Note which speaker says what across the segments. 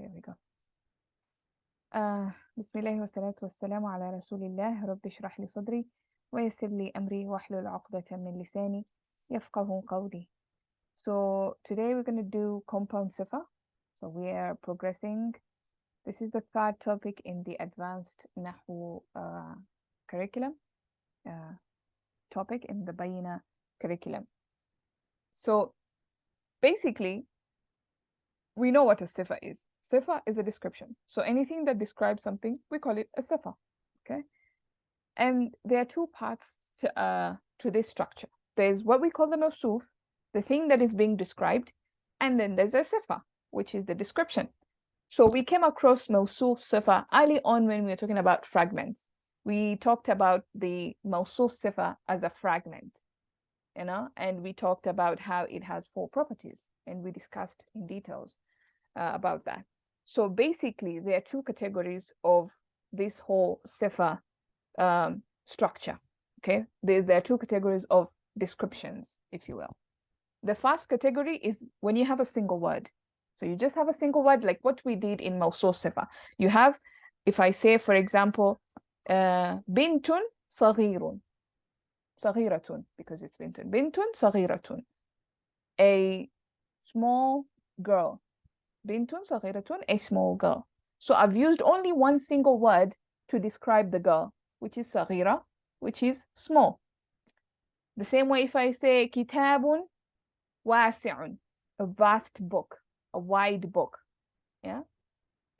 Speaker 1: There we go. بسم الله والصلاة والسلام على رسول الله رب اشرح لي صدري ويسر لي أمري واحلل عقدة من لساني يفقه قولي. So today we're going to do compound Sifah. So we are progressing. This is the third topic in the advanced Nahu curriculum, topic in the Bayina curriculum. So basically, we know what a Sifah is. Sifah is a description. So anything that describes something, we call it a Sifah. Okay. And there are two parts to this structure. There's what we call the mawsuf, the thing that is being described, and then there's a Sifah, which is the description. So we came across mawsuf, Sifah early on when we were talking about fragments. We talked about the mawsuf Sifah as a fragment, you know, and we talked about how it has 4 properties, and we discussed in details about that. So basically, there are 2 categories of this whole Sifah structure. Okay, there are 2 categories of descriptions, if you will. The first category is when you have a single word. So you just have a single word, like what we did in Mawsuf Sifah. You have, if I say, for example, bintun saghirun, saghiratun, because it's bintun saghiratun, a small girl. Bintun saghiratun, a small girl. So I've used only one single word to describe the girl, which is saghira, which is small. The same way if I say kitabun wasi'un, a vast book, a wide book. Yeah,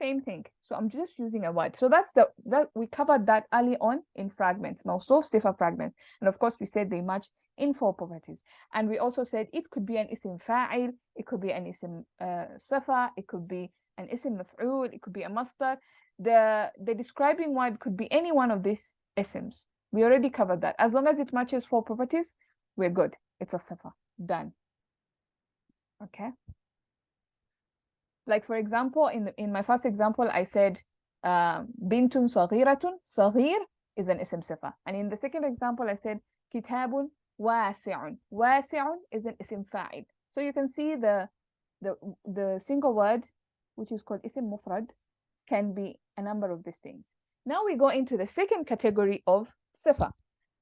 Speaker 1: same thing. So I'm just using a word. So that we covered that early on in fragments, Mawsuf Sifah fragments. And of course we said they match in 4 properties. And we also said it could be an isim fa'il, it could be an isim Sifah, it could be an isim maf'ul, it could be a masdar. The describing word could be any one of these isms. We already covered that. As long as it matches 4 properties, we're good. It's a Sifah. Done. Okay. Like for example, in my first example, I said bintun saghiratun. Saghir is an ism Sifah. And in the second example, I said kitabun wasi'un. Wasi'un is an ism fa'il. So you can see the single word, which is called ism mufrad, can be a number of these things. Now we go into the second category of Sifah.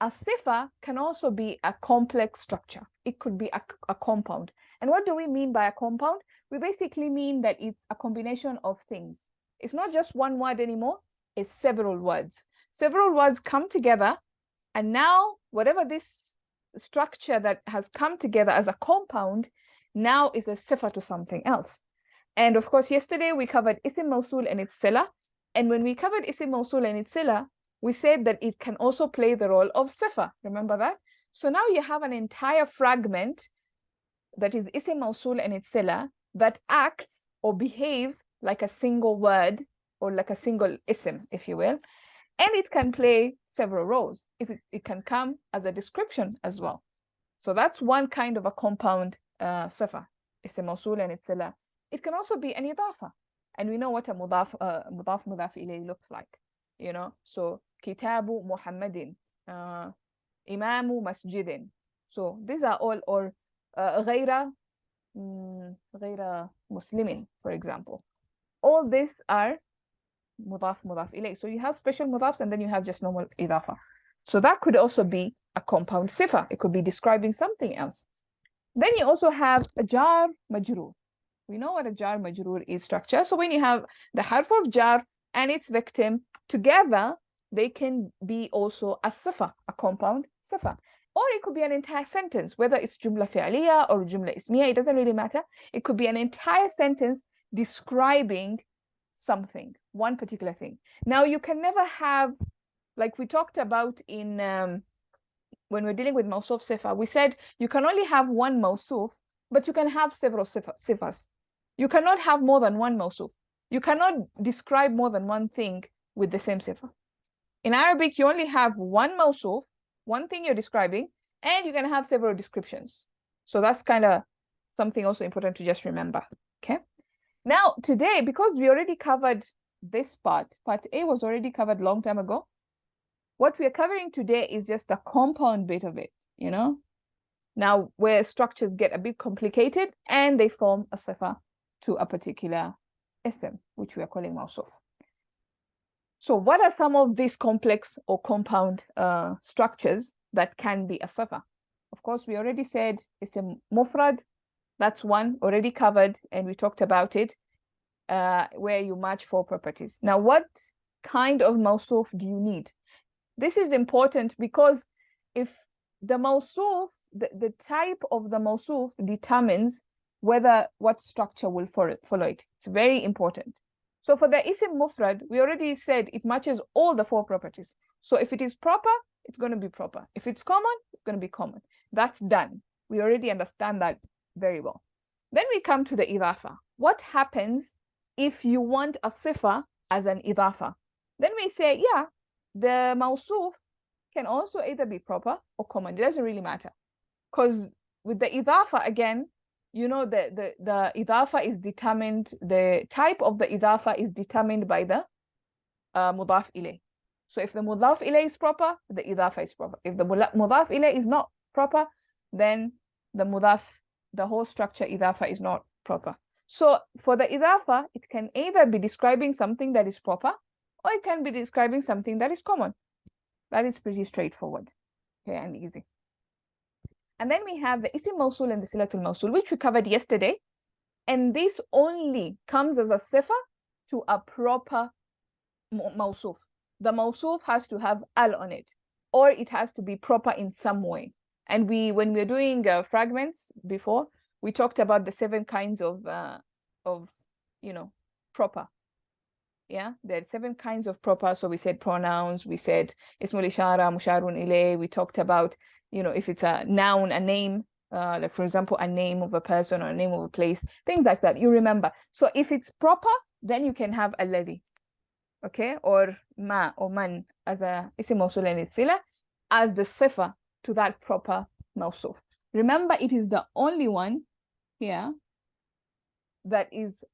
Speaker 1: A Sifah can also be a complex structure. It could be a compound. And what do we mean by a compound? We basically mean that it's a combination of things. It's not just one word anymore, it's several words. Several words come together, and now whatever this structure that has come together as a compound now is a Sifah to something else. And of course, yesterday we covered Isim Mawsul and its Sila. And when we covered Isim Mawsul and its Sila, we said that it can also play the role of Sifah. Remember that? So now you have an entire fragment that is Isim Mawsul and its Sila that acts or behaves like a single word or like a single Isim, if you will. And it can play several roles. It can come as a description as well. So that's one kind of a compound Sifah, Isim Mawsul and its Sila. It can also be an idafa. And we know what a mudaf ilayh looks like, you know. So kitabu Muhammadin, imamu masjidin. So these are all, or ghayra muslimin, for example. All these are mudaf ilayh. So you have special mudafs and then you have just normal idafa. So that could also be a compound Sifah. It could be describing something else. Then you also have a jar majroor. We know what a jar majroor is structure. So when you have the harf of jar and its victim together, they can be also a Sifah, a compound Sifah. Or it could be an entire sentence, whether it's jumla fi'liya or jumla ismiya, it doesn't really matter. It could be an entire sentence describing something, one particular thing. Now you can never have, like we talked about in when we're dealing with Mawsuf Sifah, we said you can only have one Mawsuf, but you can have several Sifahs. You cannot have more than one Mawsuf. You cannot describe more than one thing with the same Sifah. In Arabic, you only have one Mawsuf, one thing you're describing, and you can have several descriptions. So that's kind of something also important to just remember. Okay. Now today, because we already covered this part A was already covered a long time ago. What we are covering today is just the compound bit of it, you know. Now, where structures get a bit complicated and they form a Sifah to a particular ism, which we are calling mawsuf. So what are some of these complex or compound structures that can be a sifa? Of course, we already said ism mufrad. That's one already covered, and we talked about it, where you match 4 properties. Now, what kind of mawsuf do you need? This is important because if the mawsuf, the type of the mawsuf determines what structure will follow it. It's very important. So for the ism mufrad, we already said it matches all the 4 properties. So if it is proper, it's going to be proper. If it's common, it's going to be common. That's done. We already understand that very well. Then we come to the idafa. What happens if you want a sifa as an idafa? Then we say, yeah, the mawsuf can also either be proper or common. It doesn't really matter. Because with the idafa, again, you know, the idafa is determined, the type of the idafa is determined by the mudaf ilayh. So if the mudaf ilayh is proper, the idafa is proper. If the mudaf ilayh is not proper, then the whole structure idafa is not proper. So for the idafa, it can either be describing something that is proper, or it can be describing something that is common. That is pretty straightforward, okay, and easy. And then we have the isim mawsul and the silatul mawsul, which we covered yesterday. And this only comes as a sifa to a proper mawsuf. The mawsuf has to have al on it, or it has to be proper in some way. And when we were doing fragments before, we talked about the 7 kinds of proper. Yeah, there are 7 kinds of proper. So we said pronouns, we said ismul ishara, musharun ilayh. We talked about, if it's a noun, a name, like for example, a name of a person or a name of a place, things like that. You remember. So if it's proper, then you can have alladhi, okay, or ma or man as a isim mawsul and sila as the sifa to that proper mawsuf. Remember, it is the only one here that is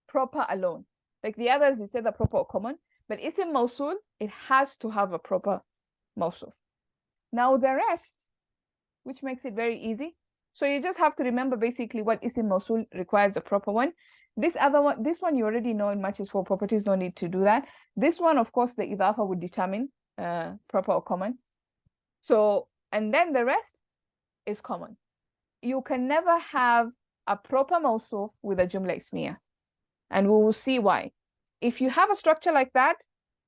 Speaker 1: proper alone. Like the others, they say the proper or common, but isim mawsul, it has to have a proper mawsuf. Now the rest, which makes it very easy. So you just have to remember basically what isim mawsul requires a proper one. This one you already know, it matches 4 properties, no need to do that. This one, of course, the idafa would determine proper or common. So, and then the rest is common. You can never have a proper mawsuf with a jumla ismiya. And we will see why. If you have a structure like that,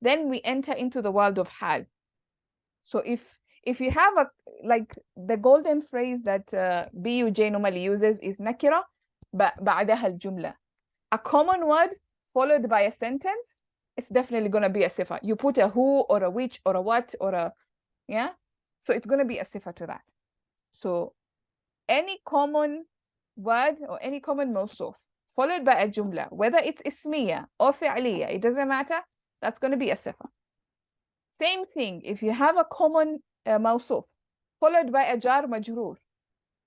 Speaker 1: then we enter into the world of hal. So if you have like the golden phrase that BUJ normally uses is nakira ba'daha al-jumla. A common word followed by a sentence, it's definitely going to be a sifa. You put a who or a which or a what or a, yeah? So it's going to be a sifa to that. So any common word or any common mawsuf followed by a jumla, whether it's ismiya or fi'liya, it doesn't matter, that's going to be a sifa. Same thing, if you have a common mawsuf followed by a jar majroor,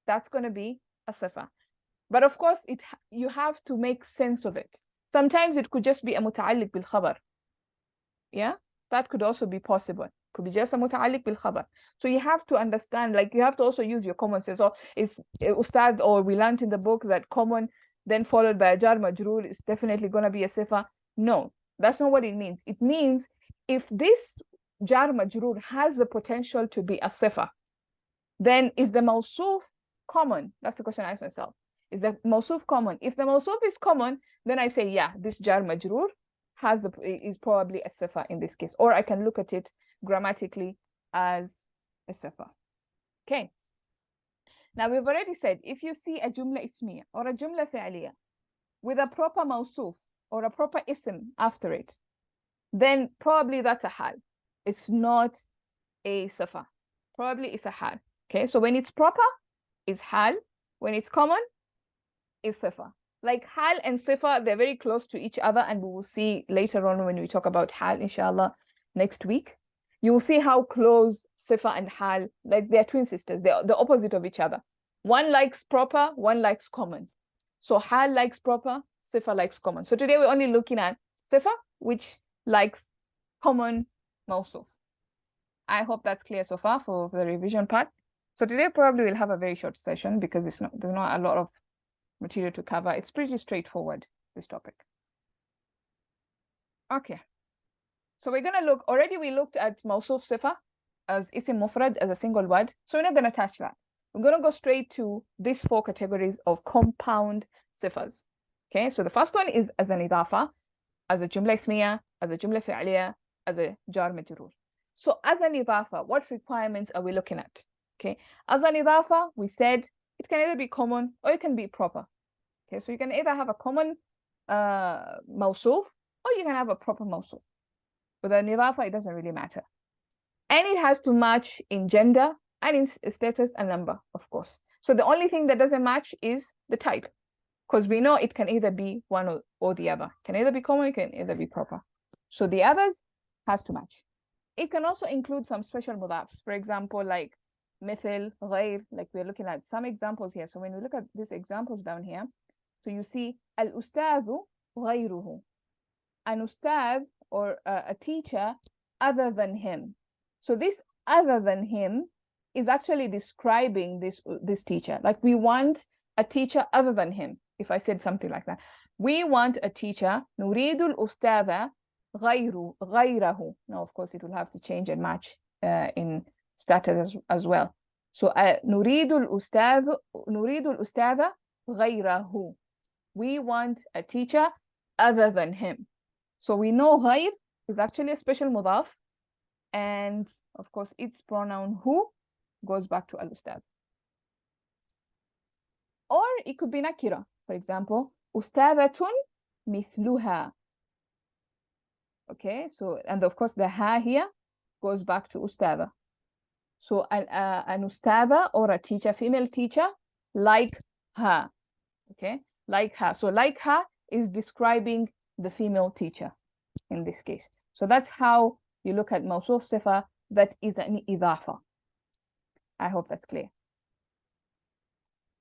Speaker 1: that's going to be a sifa. But of course, you have to make sense of it. Sometimes it could just be a muta'alliq bil khabar. Yeah, that could also be possible. Could be just a muta'alliq bil khabar. So you have to understand, like you have to also use your common sense. Or it's ustad, or we learned in the book that common then followed by a jar majroor is definitely going to be a sifa. No, that's not what it means. It means if this jar majroor has the potential to be a sifa, then is the mawsuf common? That's the question I ask myself. Is the mawsuf common? If the mawsuf is common, then I say, yeah, this jar majroor is probably a sifa in this case. Or I can look at it grammatically as a sifa. Okay. Now we've already said, if you see a jumla ismiya or a jumla fi'liya with a proper mawsuf or a proper ism after it, then probably that's a hal. It's not a sifa. Probably it's a hal. Okay, so when it's proper, it's hal. When it's common, it's sifa. Like hal and sifa, they're very close to each other, and we will see later on when we talk about hal, inshallah, next week. You will see how close sifa and hal, like they're twin sisters. They're the opposite of each other. One likes proper, one likes common. So hal likes proper, sifa likes common. So today we're only looking at sifa, which likes common mawsuf. I hope that's clear so far for the revision part. So today probably we'll have a very short session because there's not a lot of material to cover. It's pretty straightforward, this topic. Okay. So we're gonna look, already we looked at موصوف صفة as اسم مفرد, as a single word. So we're not gonna touch that. We're gonna go straight to these 4 categories of compound صفas. Okay, so the first one is as an إضافة, as a جملة اسمية, as a جملة فعلية, as a جار مجرور. So as an إضافة, what requirements are we looking at? Okay, as an إضافة, we said it can either be common or it can be proper. Okay, so you can either have a common موصوف or you can have a proper موصوف. With an إضافة, it doesn't really matter. And it has to match in gender and in status and number, of course. So the only thing that doesn't match is the type, because we know it can either be one or the other. It can either be common, it can either be proper. So the others has to match. It can also include some special mudafs. For example, like مثل, غير, like we're looking at some examples here. So when we look at these examples down here, so you see الأستاذ غيره, an ustad or a teacher other than him. So this other than him is actually describing this teacher. Like we want a teacher other than him. If I said something like that, we want a teacher. نريد الأستاذ غيره. Now, of course, it will have to change and match in status as well. So نريد الأستاذ غيره. We want a teacher other than him. So we know غير is actually a special mudaf, and of course its pronoun who goes back to al-ustad. Or it could be nakira. For example, أستاذة مثلها. Okay, so, and of course the ha here goes back to ustadha. So an ustadha or a teacher, female teacher, like her. Okay, like her. So like her is describing the female teacher in this case. So that's how you look at موصوف صفة that is an إضافة. I hope that's clear.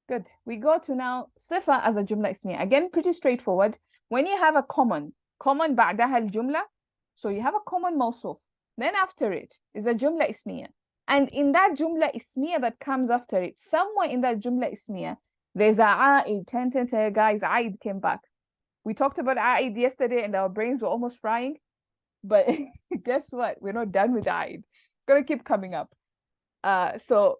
Speaker 1: Good. We go to now صفة as a جملة اسمية. Again, pretty straightforward. When you have a common بعدها الجملة, so you have a common موصوف. Then after it is a جملة اسمية. And in that جملة اسمية that comes after it, somewhere in that جملة اسمية, there's a عائد. Guys, عائد came back. We talked about عائد yesterday and our brains were almost frying. But guess what? We're not done with عائد. It's going to keep coming up. So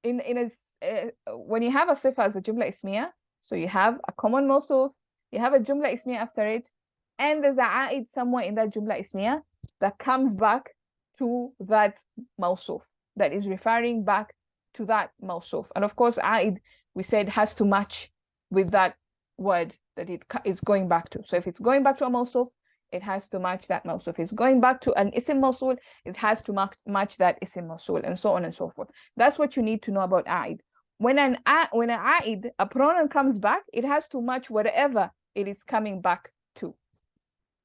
Speaker 1: when you have a صفة as a جملة اسمية, so you have a common موصوف, you have a جملة اسمية after it, and there's a عائد somewhere in that جملة اسمية that comes back to that موصوف, that is referring back to that موصوف. And of course, عائد, we said, has to match with that word that it is going back to. So if it's going back to a موصوف, it has to match that موصوف. If it's going back to an اسم موصول, it has to match that اسم موصول, and so on and so forth. That's what you need to know about عائد. When an عائد, a pronoun comes back, it has to match whatever it is coming back to,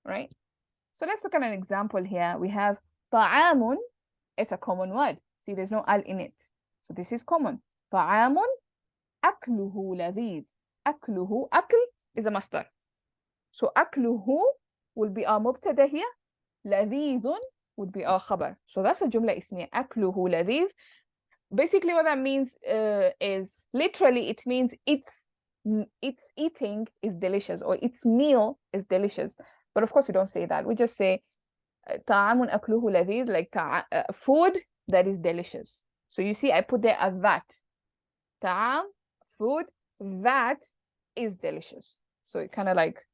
Speaker 1: right? So let's look at an example here. We have طعام. It's a common word. See, there's no al in it. So this is common. طعام أكله لذيذ. أكله, أكل is a masdar. So أكله will be our mubtada here. لذيذ would be our khabar. So that's a جملة اسمية. أكله لذيذ. Basically what that means is, literally it means its eating is delicious, or its meal is delicious. But of course we don't say that. We just say طعام أكله لذيذ, like food that is delicious. So you see I put there a that. طعام, food that is delicious. So it kind of like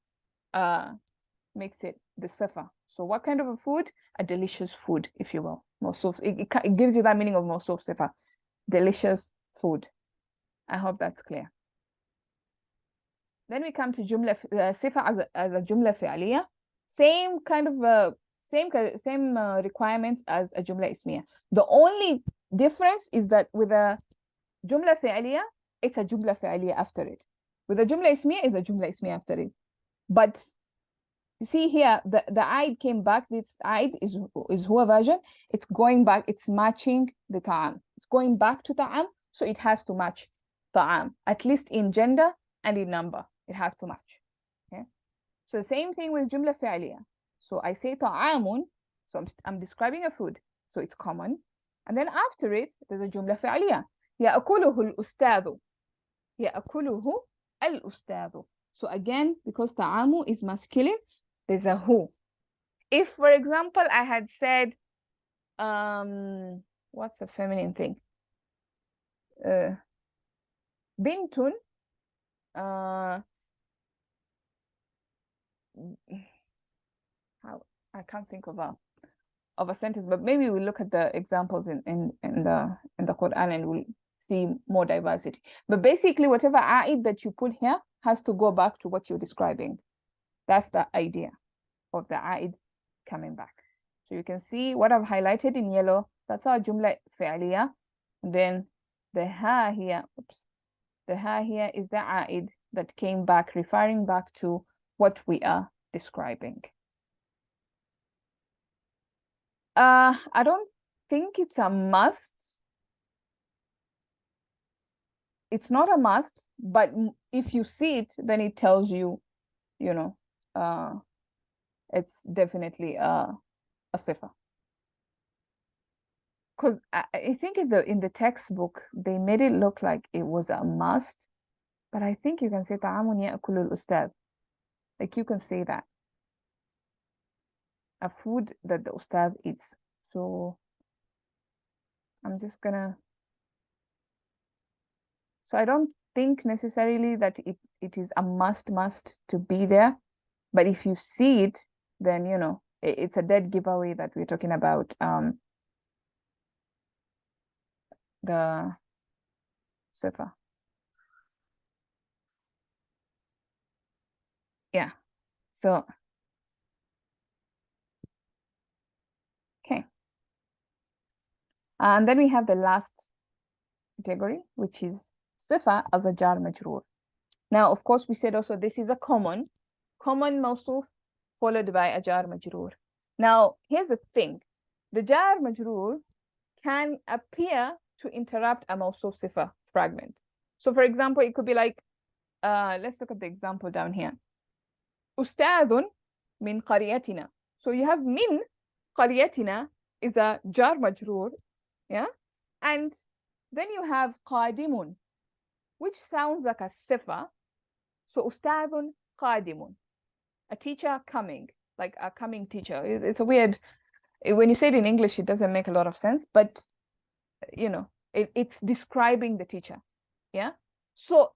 Speaker 1: makes it the صفة. So what kind of a food? A delicious food, if you will. موصوف. It gives you that meaning of موصوف صفة. Delicious food. I hope that's clear. Then we come to جملة صفة as a جملة فعلية. Same kind of same requirements as a جملة اسمية. The only difference is that with a جملة فعلية, it's a جملة فعلية after it. With a جملة اسمية, it's a جملة اسمية after it. But you see here, the عائد came back. This عائد is هو version. It's going back. It's matching the طعام. It's going back to طعام, so it has to match طعام, at least in gender and in number. It has to match. Okay. So same thing with جملة فعلية. So I say طعام, so I'm describing a food, so it's common. And then after it, there's a جملة فعلية. يأكله الأستاذ. يأكله الأستاذ. So again, because طعام is masculine, there's a who. If, for example, I had said, what's a feminine thing? Bintun. How, I can't think of a sentence, but maybe we'll look at the examples in the Quran and we'll see more diversity. But basically, whatever a'id that you put here has to go back to what you're describing. That's the idea of the a'id coming back. So you can see what I've highlighted in yellow. That's our jumla fi'liya. Then the ha here, the ha here is the a'id that came back, referring back to what we are describing. I don't think it's a must. It's not a must, but if you see it, then it tells you, you know, it's definitely a sifa. Because I think in the textbook, they made it look like it was a must, but I think you can say طعام يأكل الأستاذ. Like you can say that. A food that the ustad eats. So I'm just gonna, so I don't think necessarily that it is a must to be there, but if you see it, then you know it's a dead giveaway that we're talking about the Sifah. Yeah, so okay, and then we have the last category, which is Sifah as a jar majroor. Now, of course, we said also this is a common mawsuf followed by a jar majroor. Now, here's the thing. The jar majroor can appear to interrupt a mawsuf sifa fragment. So, for example, it could be like, let's look at the example down here. Ustadun min qaryatina. So you have min qaryatina is a jar majroor, yeah? And then you have qadimun, which sounds like a sifa. So ustadun qadimun, a teacher coming, like a coming teacher. It's a weird, when you say it in English, it doesn't make a lot of sense, but you know, it's describing the teacher. Yeah. So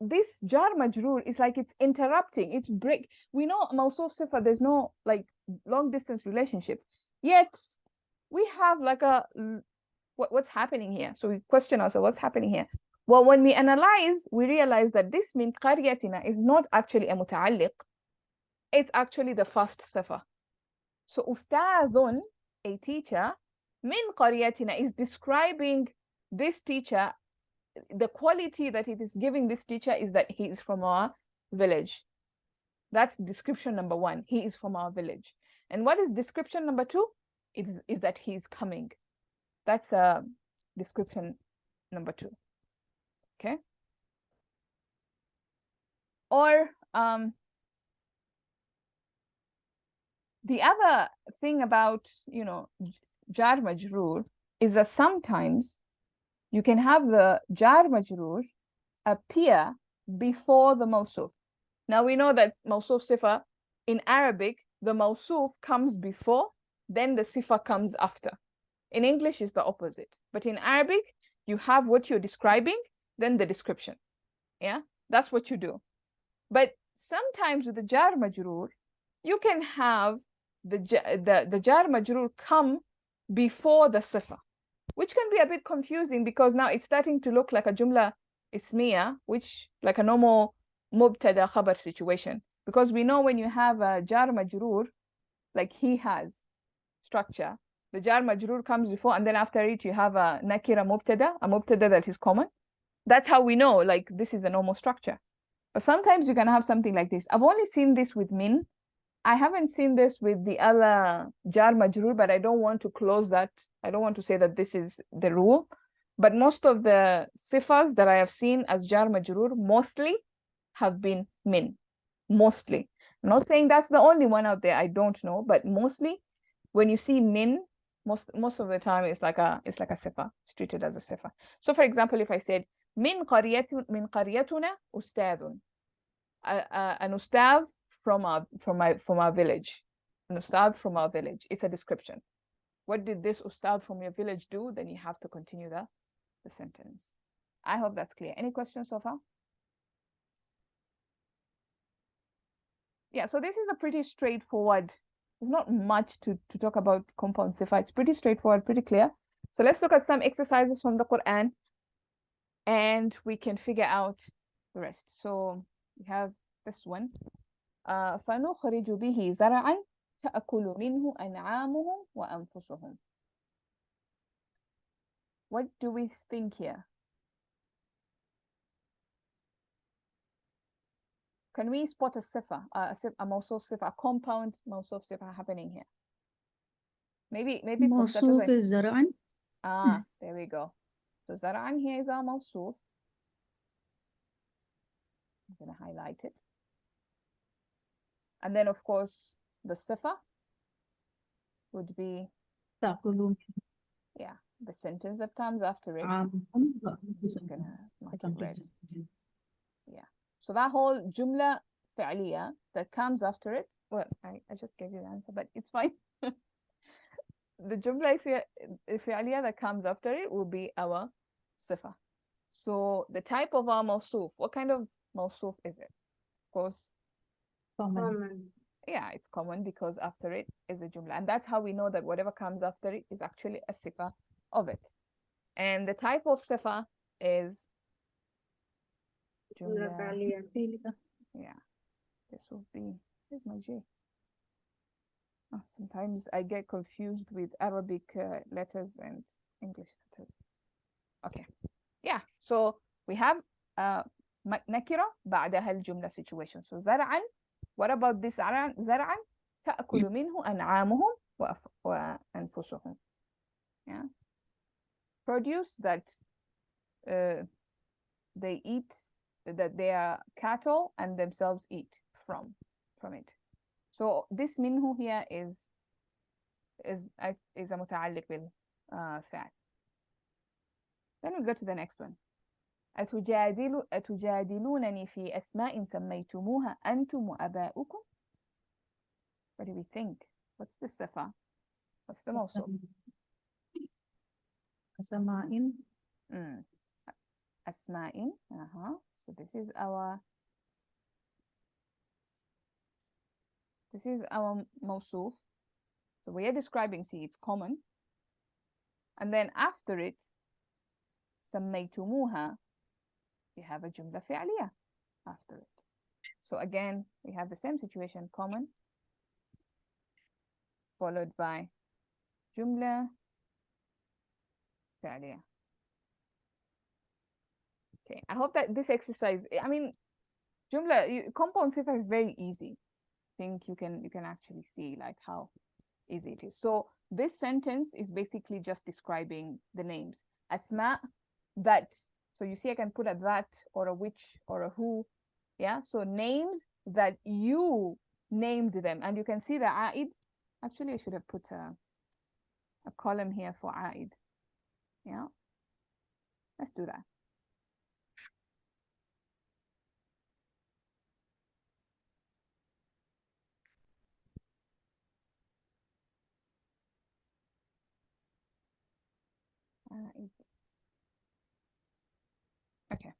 Speaker 1: this jar majroor is like it's interrupting, it's break. We know mawsuf sifa, there's no like long distance relationship. Yet we have like a what's happening here? So we question ourselves, what's happening here? Well, when we analyze, we realize that this min qaryatina is not actually a muta'alliq. It's actually the first sifa. So ustadun, a teacher, min qaryatina is describing this teacher. The quality that it is giving this teacher is that he is from our village. That's description number one. He is from our village. And what is description number two? Is that he is coming. That's description number two. Okay. Or the other thing about, you know, jar majroor is that sometimes you can have the jar majroor appear before the mawsuf. Now we know that mawsuf sifa in Arabic, the mawsuf comes before, then the sifa comes after. In English is the opposite, but in Arabic you have what you're describing, then the description. Yeah, that's what you do. But sometimes with the jar majroor, you can have the jar majroor come before the sifa, which can be a bit confusing because now it's starting to look like a jumla ismiya, which like a normal mubtada khabar situation. Because we know when you have a jar majroor, like he has structure, the jar majroor comes before, and then after it you have a nakira mubtada, a mubtada that is common. That's how we know like this is a normal structure. But sometimes you can have something like this. I've only seen this with min. I haven't seen this with the other jar majroor, but I don't want to close that. I don't want to say that this is the rule. But most of the sifas that I have seen as jar majroor mostly have been min. Mostly. I'm not saying that's the only one out there. I don't know. But mostly when you see min, most of the time it's like a sifa. It's treated as a sifa. So for example, if I said min qaryatuna ustadun, an ustad from our village. an ustad from our village. It's a description. What did this ustad from your village do? Then you have to continue the sentence. I hope that's clear. Any questions so far? Yeah, so this is a pretty straightforward, there's not much to talk about compound sifa. It's pretty straightforward, pretty clear. So let's look at some exercises from the Quran and we can figure out the rest. So we have this one. فَنُخْرِجُ بِهِ زَرَعًا تَأْكُلُ مِنْهُ أَنْعَامُهُمْ وَأَنفُسُهُمْ. What do we think here? Can we spot a sifa, a mawsuf sifa, a compound mawsuf sifa happening here? Maybe for
Speaker 2: موصوف زرعا.
Speaker 1: There we go. So zara'an here is our mawsuf. I'm going to highlight it. And then, of course, the sifa would be,
Speaker 2: تأكلون.
Speaker 1: yeah, the sentence that comes after it.
Speaker 2: I'm
Speaker 1: just going to mark it red. Yeah. So that whole jumla fi'liya that comes after it, well, I just gave you the answer, but it's fine. The jumla fi'liya that comes after it will be our sifa. So the type of our mawsuf, what kind of mawsuf is it? Of course,
Speaker 2: common.
Speaker 1: Yeah, it's common because after it is a jumla. And that's how we know that whatever comes after it is actually a sifa of it. And the type of sifa is jumla. Yeah, this will be, here's my J. Oh, sometimes I get confused with Arabic letters and English letters. Okay. Yeah, so we have nakira بعدها الجملة situation. So زرعا, what about this زرعا? تأكل منه أنعامهم وأنفسهم. Yeah. Produce that they eat, that their cattle and themselves eat from it. So this منه here is a متعلق بالفعل. Then we go to the next one. أتجادلونني في أسماء سميتموها أنتم وآباؤكم. What do we think? What's the sifa? What's the mawsuf?
Speaker 2: أسماء.
Speaker 1: أسماء. So this is our mawsuf. So we are describing, see, it's common. And then after it, سميتموها, we have a jumla fi'liya after it. So again, we have the same situation, common, followed by jumla fi'liya. Okay, I hope that this exercise, I mean, compound sifa is very easy. I think you can actually see like how easy it is. So this sentence is basically just describing the names. Asma, that. So you see, I can put a that or a which or a who. Yeah. So names that you named them, and you can see the aid. Actually, I should have put a column here for aid. Yeah. Let's do that. Okay.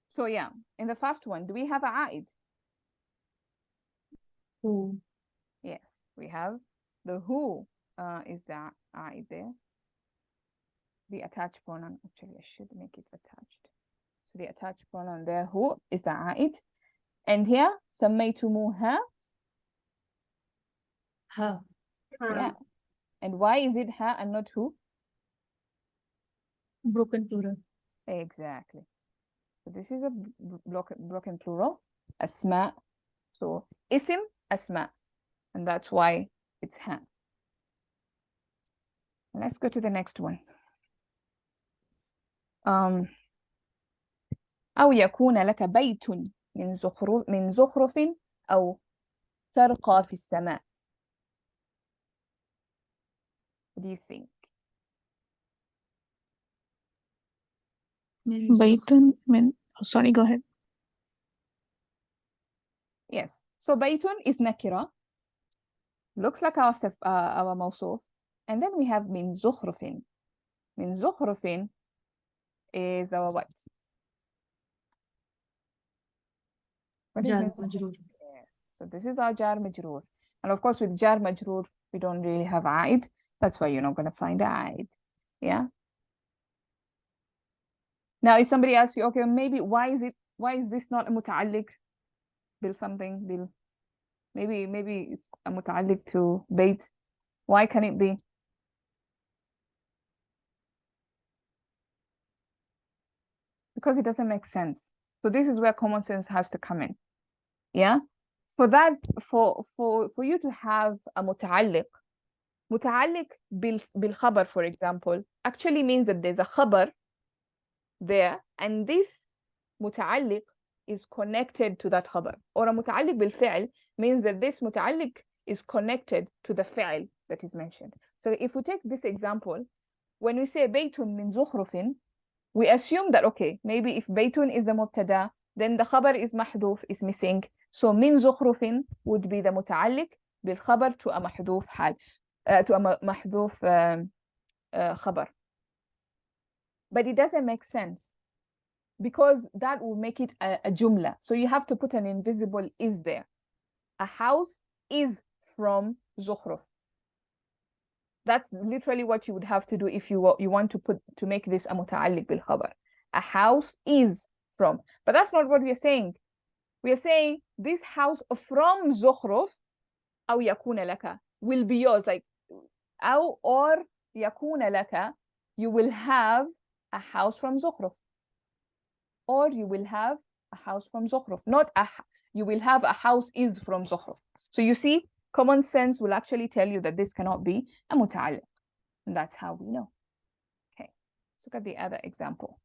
Speaker 1: So yeah, in the first one, do we have a aid?
Speaker 2: Who?
Speaker 1: Yes, we have the who is the aid there. The attached pronoun, actually I should make it attached. So the attached pronoun there, who is the aid. And here, سميتموها.
Speaker 2: Ha.
Speaker 1: Yeah. And why is it her and not who?
Speaker 2: Broken plural.
Speaker 1: Exactly. So this is a broken plural. Asma. So isim, asma. And that's why it's her. Let's go to the next one. أو يكون لك بيت من زخرف أو ترقى في السماء. What do you think?
Speaker 3: بيت من sorry, go ahead.
Speaker 1: Yes. So بيت is nakira, looks like our موصوف. And then we have من زخرف. من زخرف is our what? What is
Speaker 2: جار
Speaker 1: min زخرف?
Speaker 2: مجرور.
Speaker 1: Yeah. So this is our jar majroor. And of course with jar majroor, we don't really have عائد. That's why you're not going to find عائد. Yeah. Now if somebody asks you, okay, maybe why is this not a متعلق bil something bil? Maybe it's a متعلق to bait. Why can it be? Because it doesn't make sense. So this is where common sense has to come in. Yeah. For that, for you to have a متعلق بالخبر, for example, actually means that there's a khabar there, and this متعلق is connected to that khabar. Or a متعلق بالفعل means that this متعلق is connected to the فعل that is mentioned. So if we take this example, when we say بيت من زخرف, we assume that, okay, maybe if بيت is the مبتدا, then the khabar is محذوف, is missing. So من زخرف would be the متعلق بالخبر to a محذوف حال, to a محذوف خبر. But it doesn't make sense because that will make it a jumla. So you have to put an invisible is there. A house is from زخرف. That's literally what you would have to do if you want to make this a متعلق بالخبر. A house is from. But that's not what we are saying. We are saying this house from زخرف أو يكون لك will be yours. Like أو or يكون لك, you will have a house from زخرف. Or you will have a house from زخرف. Not you will have a house is from زخرف. So you see, common sense will actually tell you that this cannot be a متعلق. And that's how we know. Okay, let's look at the other example.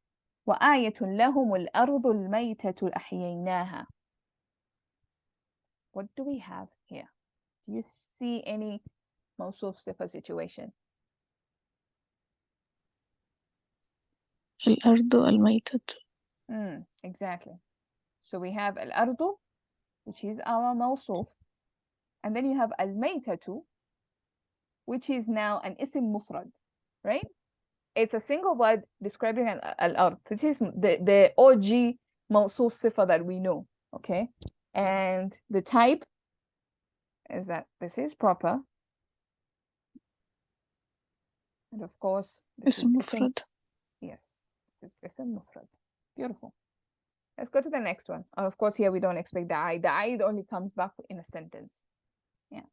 Speaker 1: وآية لهم الأرض الميتة أحييناها. What do we have here? Do you see any موصوف صفة situation?
Speaker 3: الأرض الميتة.
Speaker 1: Exactly. So we have الأرض, which is our موصوف. And then you have الميتة, which is now an اسم مفرد, right? It's a single word describing الأرض. This is the OG موصوف صفة that we know, okay? And the type is that this is proper. And of course, this
Speaker 3: اسم
Speaker 1: is
Speaker 3: مفرد.
Speaker 1: Yes, this is اسم مفرد. Beautiful. Let's go to the next one. Of course, here we don't expect the I. The I only comes back in a sentence. Yeah.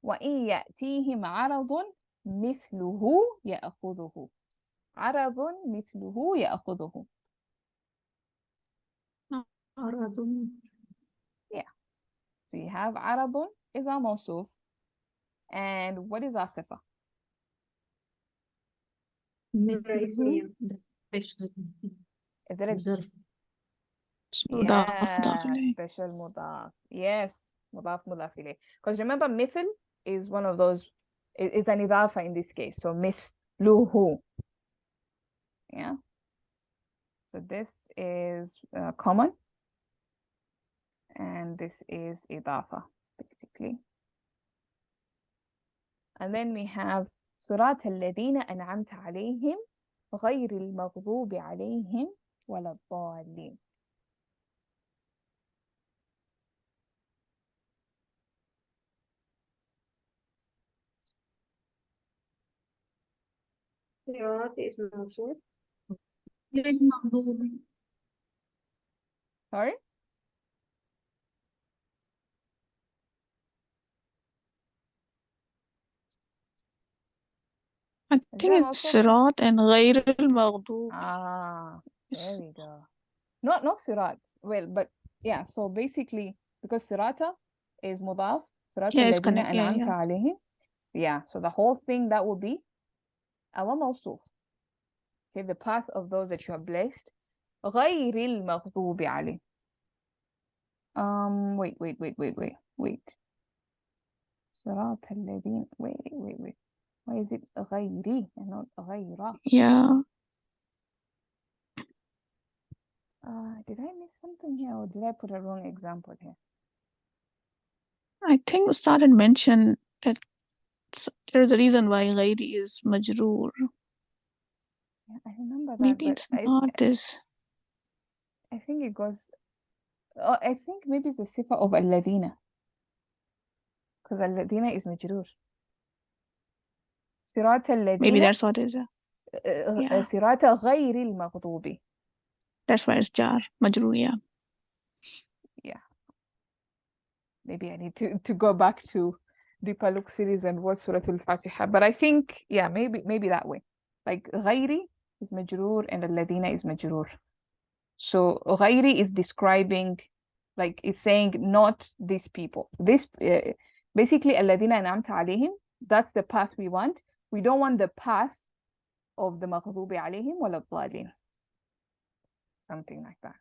Speaker 1: وإن يأتيهم عرض مثله يأخذه. عرض مثله يأخذه.
Speaker 2: عرض.
Speaker 1: Yeah. So you have عرض is our موصوف. And what is our صفة?
Speaker 2: مثله.
Speaker 1: Is it a
Speaker 2: ظرف.
Speaker 3: مضاف إليه.
Speaker 1: special مضاف? Yes, مضاف مضاف إليه. Because remember, مثل is one of those, it's an إضافة in this case. So مثله. Yeah. So this is common. And this is إضافة, basically. And then we have صراط الذين أنعمت عليهم غير المغضوب عليهم ولا الضالين.
Speaker 4: صراط اسم موصول.
Speaker 2: غير المغضوب.
Speaker 1: Sorry?
Speaker 3: I
Speaker 1: Is
Speaker 3: think
Speaker 1: that
Speaker 3: it's
Speaker 1: also?
Speaker 3: صراط and غير المغضوب.
Speaker 1: There we go. Not صراط. Well, but yeah, so basically, because صراط is مضاف, صراط
Speaker 3: Yeah, it's
Speaker 1: الذين
Speaker 3: connect. Yeah,
Speaker 1: أنعمت
Speaker 3: yeah.
Speaker 1: عليهم. Yeah, so the whole thing that would be our موصوف. Okay, the path of those that you have blessed. غير المغضوب عليهم. Wait. صراط الذين. Wait. Why is it غيري and not غيره?
Speaker 3: Yeah.
Speaker 1: Did I miss something here or did I put a wrong example here?
Speaker 3: I think Ustad had mentioned that there's a reason why غيري is majroor.
Speaker 1: Yeah, I remember that,
Speaker 3: Maybe
Speaker 1: but
Speaker 3: it's not this.
Speaker 1: I think it goes. I think maybe it's the sifa of الذين, because الذين is majroor. صراط
Speaker 3: Maybe
Speaker 1: الذين
Speaker 3: that's what it is. Yeah.
Speaker 1: صراط غير المغضوب.
Speaker 3: That's why it's jar, majroor, yeah.
Speaker 1: Yeah. Maybe I need to go back to the Paluk series and watch Surah Al-Fatiha. But I think, yeah, maybe that way. Like غيري is majroor and الذين is majroor. So غيري is describing, like it's saying not these people. This basically الذين أنعمت عليهم, that's the path we want. We don't want the path of the مغضوب عليهم ولا الضالين. Something like that.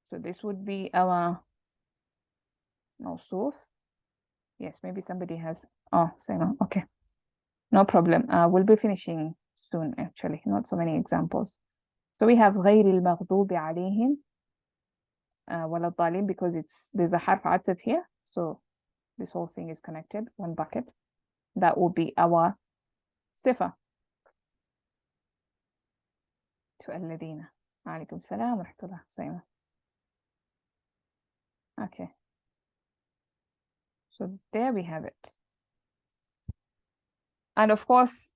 Speaker 1: So this would be our موصوف. Yes, maybe somebody has. Oh, Sima. Okay. No problem. We'll be finishing soon, actually. Not so many examples. So we have غير المغضوب عليهم ولا الضالين, because there's a حرف عطف here. So this whole thing is connected, one bucket. That will be our صفة to الذين. عليكم السلام ورحمة الله. Sima. Okay. So there we have it. And of course,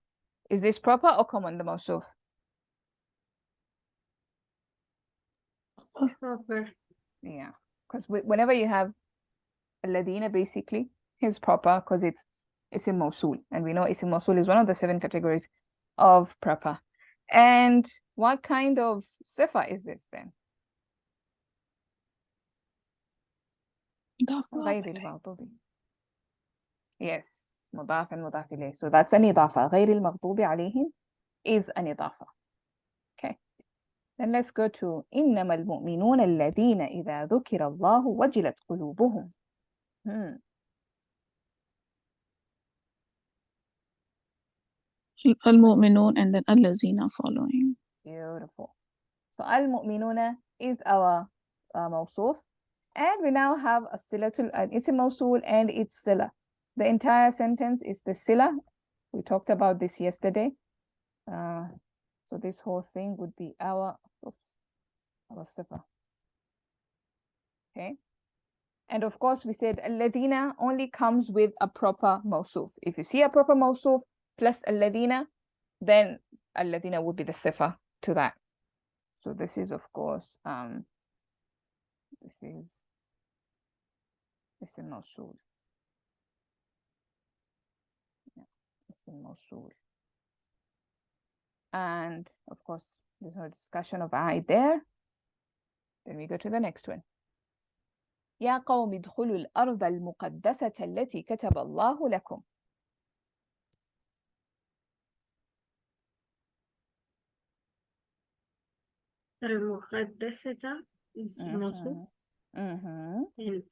Speaker 1: is this proper or common, the موصوف?
Speaker 4: Proper.
Speaker 1: Yeah, because whenever you have الذين, basically is proper because it's اسم موصول, and we know اسم موصول is one of the 7 categories of proper. And what kind of sifa is this then? غير المغضوب. Yes, مضاف and مضاف إليه. So that's an إضافة. غير المغضوب عليهم is an إضافة. Okay. Then let's go to إنما المؤمنون الذين إذا ذكر الله وجلت قلوبهم.
Speaker 3: المؤمنون and then الذين following.
Speaker 1: Beautiful. So المؤمنون is our موصوف. And we now have a silatul, an ism mawsul and its sila. The entire sentence is the sila. We talked about this yesterday. So this whole thing would be our sifa. Okay. And of course, we said alladina only comes with a proper mawsuf. If you see a proper mawsuf plus alladina, then alladina would be the sifa to that. So this is, of course, this is اسم موصول. اسم موصول. And of course, there's no discussion of I there. Then we go to the next one. يا قوم ادخلوا الأرض المقدسة التي كتب الله لكم.
Speaker 4: المقدسة is موصوف.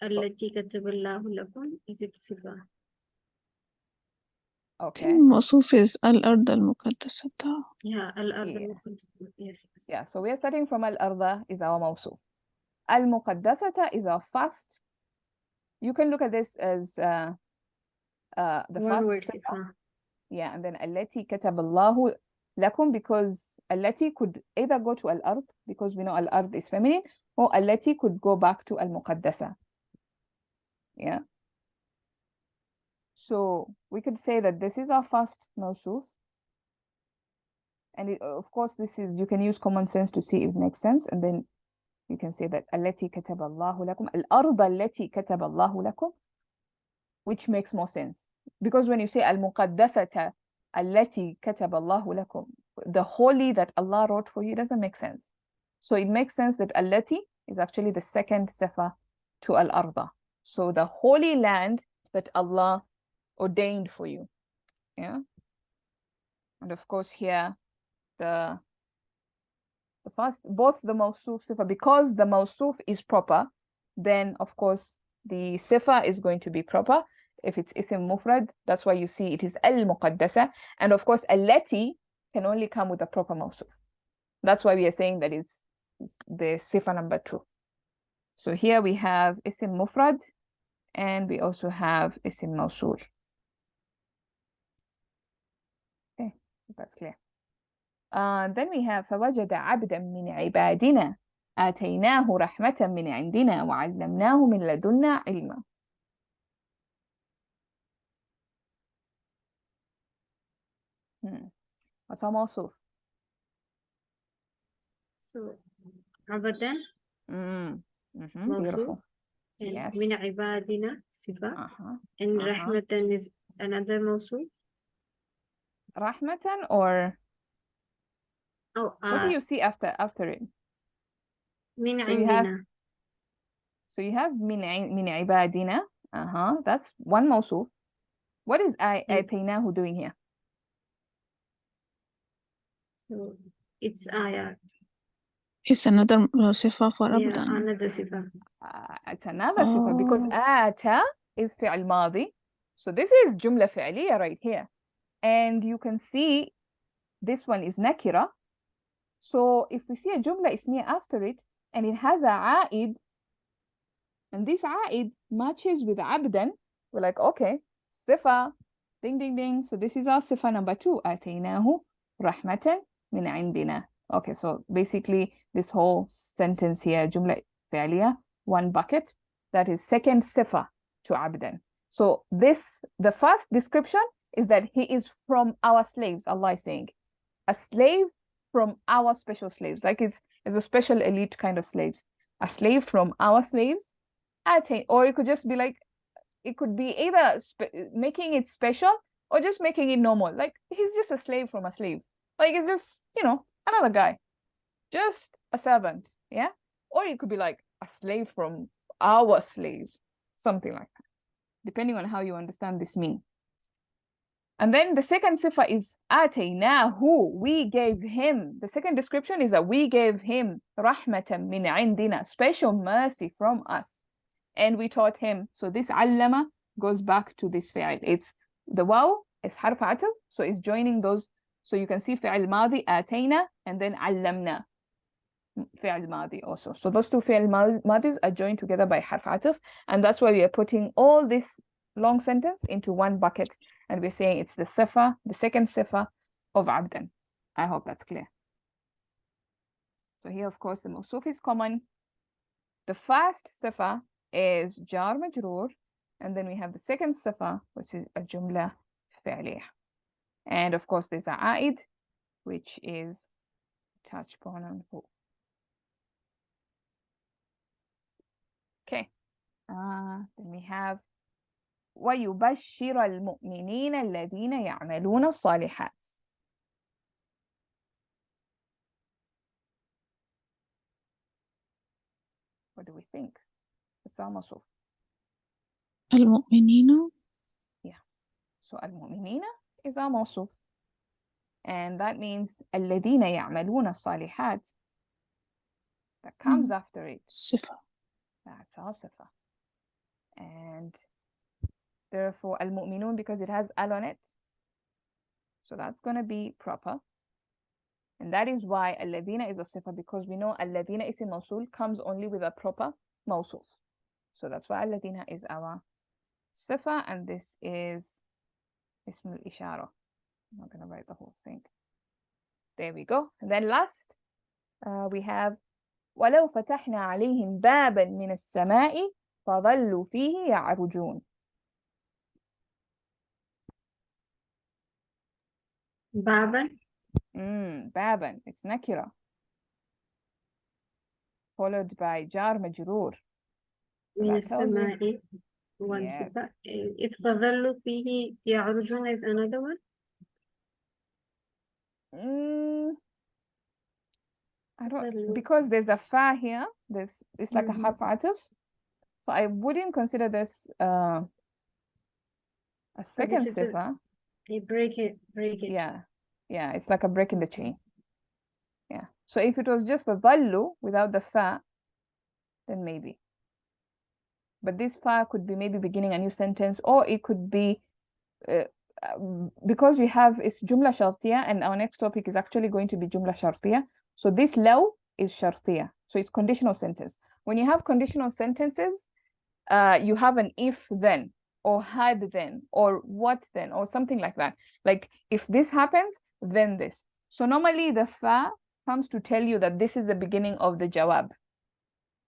Speaker 4: التي كتب الله لكم is it صفة.
Speaker 1: Okay.
Speaker 3: موصوف is الأرض المقدسة.
Speaker 4: Yeah, الأرض المقدسة. Yes.
Speaker 1: Yeah, so we are starting from الأرض is our موصوف. المقدسة is our first. You can look at this as the
Speaker 4: one
Speaker 1: first
Speaker 4: word
Speaker 1: sifa.
Speaker 4: صفة.
Speaker 1: Yeah, and then التي كتب الله لكم, because التي could either go to الأرض, because we know الأرض is feminine, or التي could go back to المقدسة. Yeah. So we could say that this is our first موصوف. And it, of course, this is, you can use common sense to see if it makes sense. And then you can say that التي كتب الله لكم, الأرض التي كتب الله لكم, which makes more sense. Because when you say المقدسة التي كتب الله لكم, the holy that Allah wrote for you doesn't make sense. So it makes sense that التي is actually the second sifa to al-arda. So the holy land that Allah ordained for you. Yeah. And of course here the first, both the mawsuf sifa, because the mawsuf is proper, then of course the sifa is going to be proper. If it's ism mufrad, that's why you see it is al-muqaddasa. And of course, allati can only come with a proper mawsuf. That's why we are saying that it's the sifa number 2. So here we have ism mufrad and we also have اسم موصول. Okay, that's clear. Then we have فوجد عبدا من عبادنا آتيناه رحمة من عندنا وعلمناه من لدنا علما. What's our موصوف?
Speaker 4: So عبدا
Speaker 1: Beautiful.
Speaker 4: موصوف and
Speaker 1: Yes.
Speaker 4: من عبادنا صفة and
Speaker 1: Uh-huh.
Speaker 4: رحمة is another موصوف.
Speaker 1: رحمة or
Speaker 4: Oh,
Speaker 1: what do you see after it?
Speaker 4: من
Speaker 1: So you have
Speaker 4: عندنا.
Speaker 1: من عبادنا. That's one موصوف. What is آتيناه doing here?
Speaker 4: So it's ayat.
Speaker 3: It's another صفة for
Speaker 4: Yeah,
Speaker 3: أبدا.
Speaker 4: another صفة.
Speaker 1: It's another صفة because آتى is فعل ماضي. So this is جملة فعلية right here. And you can see this one is nakira. So if we see a جملة اسمية after it and it has a عائد and this عائد matches with عبدا, we're like, okay, صفة, ding, ding, ding. So this is our صفة number 2. آتيناه رحمة من عندنا. Okay, so basically this whole sentence here, جملة فعلية, one bucket, that is second صفة to عبدا. So the first description is that he is from our slaves, Allah is saying. A slave from our special slaves, like it's a special elite kind of slaves. A slave from our slaves, or it could just be like, it could be either making it special or just making it normal. Like he's just a slave from a slave. Like it's just, another guy, just a servant, yeah? Or it could be like a slave from our slaves, something like that, depending on how you understand this mean. And then the second sifa is آتيناه, we gave him. The second description is that we gave him رحمة من عندنا, special mercy from us. And we taught him. So this علم goes back to this فعل. It's the واو is حرف عطف, so it's joining those. So you can see فعل ماضي آتينا and then علمنا فعل ماضي also. So those two فعل ماضيs are joined together by حرف عطف, and that's why we are putting all this long sentence into one bucket, and we're saying it's the sifa, the second sifa of abdan. I hope that's clear. So here, of course, the mawsuf is common. The first sifa is jar majroor, and then we have the second sifa, which is a jumla fi'liyah. And of course, there's a a'id, which is touch pronoun who. Okay. Then we have ويبشر المؤمنين الذين يعملون الصالحات. What do we think? It's our مصوف.
Speaker 3: المؤمنين.
Speaker 1: Yeah. So المؤمنين is our مصوف. And that means الذين يعملون الصالحات. That comes after it.
Speaker 3: صفة.
Speaker 1: That's our صفة. And therefore المؤمنون, because it has al on it, so that's going to be proper. And that is why الذين is a صفة, because we know الذين اسم موصول comes only with a proper موصوف. So that's why الذين is our صفة, and this is اسم الإشارة. I'm not going to write the whole thing. There we go. And then last, we have ولو فتحنا عليهم بابا من السماء فظلوا فيه يعرجون.
Speaker 4: بابا.
Speaker 1: بابا, it's nakira, followed by jar majroor.
Speaker 4: من السماء one
Speaker 1: Yes.
Speaker 4: صفة. If فظلوا فيه يعرجون is another one.
Speaker 1: I don't, because there's a fa here, it's like a harf ataf, so I wouldn't consider this a second sifa.
Speaker 4: Break it.
Speaker 1: Yeah, it's like a break in the chain. Yeah, so if it was just a dhallu without the fa, then maybe. But this fa could be maybe beginning a new sentence, or it could be because we have it's jumla shartiya, and our next topic is actually going to be jumla shartiya. So this law is shartiya, so it's conditional sentence. When you have conditional sentences, you have an if then, or had then, or what then, or something like that. Like if this happens, then this. So normally the fa comes to tell you that this is the beginning of the jawab.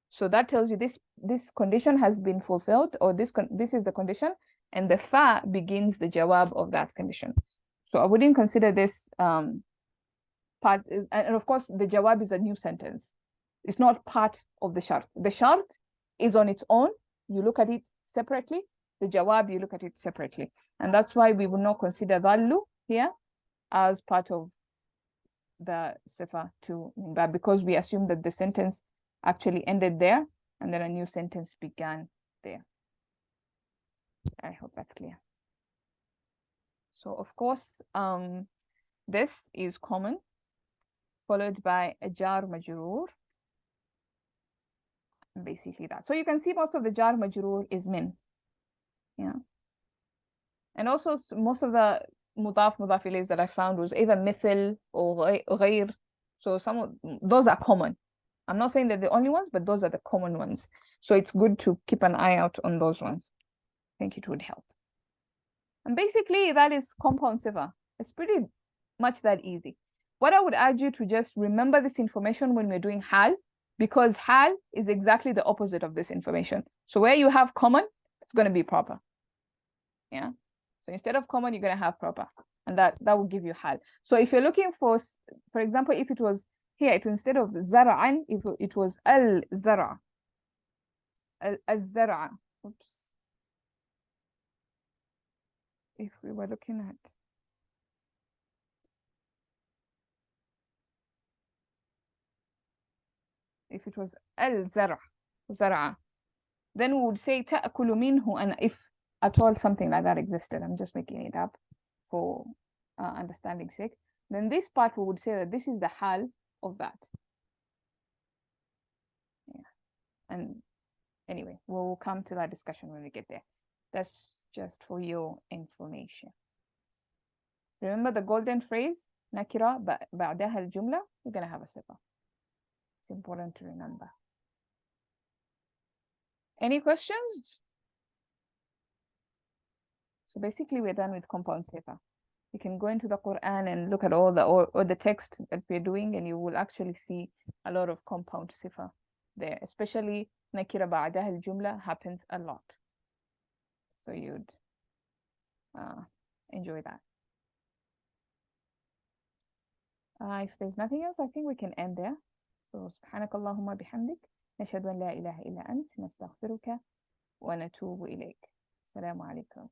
Speaker 1: So that tells you this condition has been fulfilled, or this is the condition, and the fa begins the jawab of that condition. So I wouldn't consider this part, and of course the jawab is a new sentence. It's not part of the shart. The shart is on its own. You look at it separately. The jawab, you look at it separately. And that's why we will not consider dhallu here as part of the sifa to min bab, because we assume that the sentence actually ended there and then a new sentence began there. I hope that's clear. So of course, this is common, followed by a jar majroor. Basically that. So you can see most of the jar majroor is min. Yeah. And also most of the mudaf ilayhs that I found was either mithil or ghayr. So some of those are common. I'm not saying they're the only ones, but those are the common ones. So it's good to keep an eye out on those ones. I think it would help. And basically that is compound sifa. It's pretty much that easy. What I would urge you to just remember this information when we're doing hal, because hal is exactly the opposite of this information. So where you have common, it's going to be proper. Yeah. So instead of common, you're going to have proper. And that will give you hal. So if you're looking for example, if it was here, instead of zara'an, if it was al-zara. Al-zara. Oops. If we were looking at if it was al-zara, zara, then we would say ta'kulu minhu, and if at all something like that existed, I'm just making it up for understanding sake, then this part we would say that this is the hal of that. Yeah. And anyway, we'll come to that discussion when we get there. That's just for your information. Remember the golden phrase, nakira ba'daha al-jumla, you're going to have a sifa. It's important to remember. Any questions? So basically we're done with compound sifa. You can go into the Quran and look at all the text that we're doing, and you will actually see a lot of compound sifa there, especially nakira ba'daha al-jumla happens a lot. So you'd enjoy that. If there's nothing else, I think we can end there. So سبحانك اللهم بحمدك نشهد أن لا إله إلا أنت نستغفرك ونتوب إليك. السلام عليكم.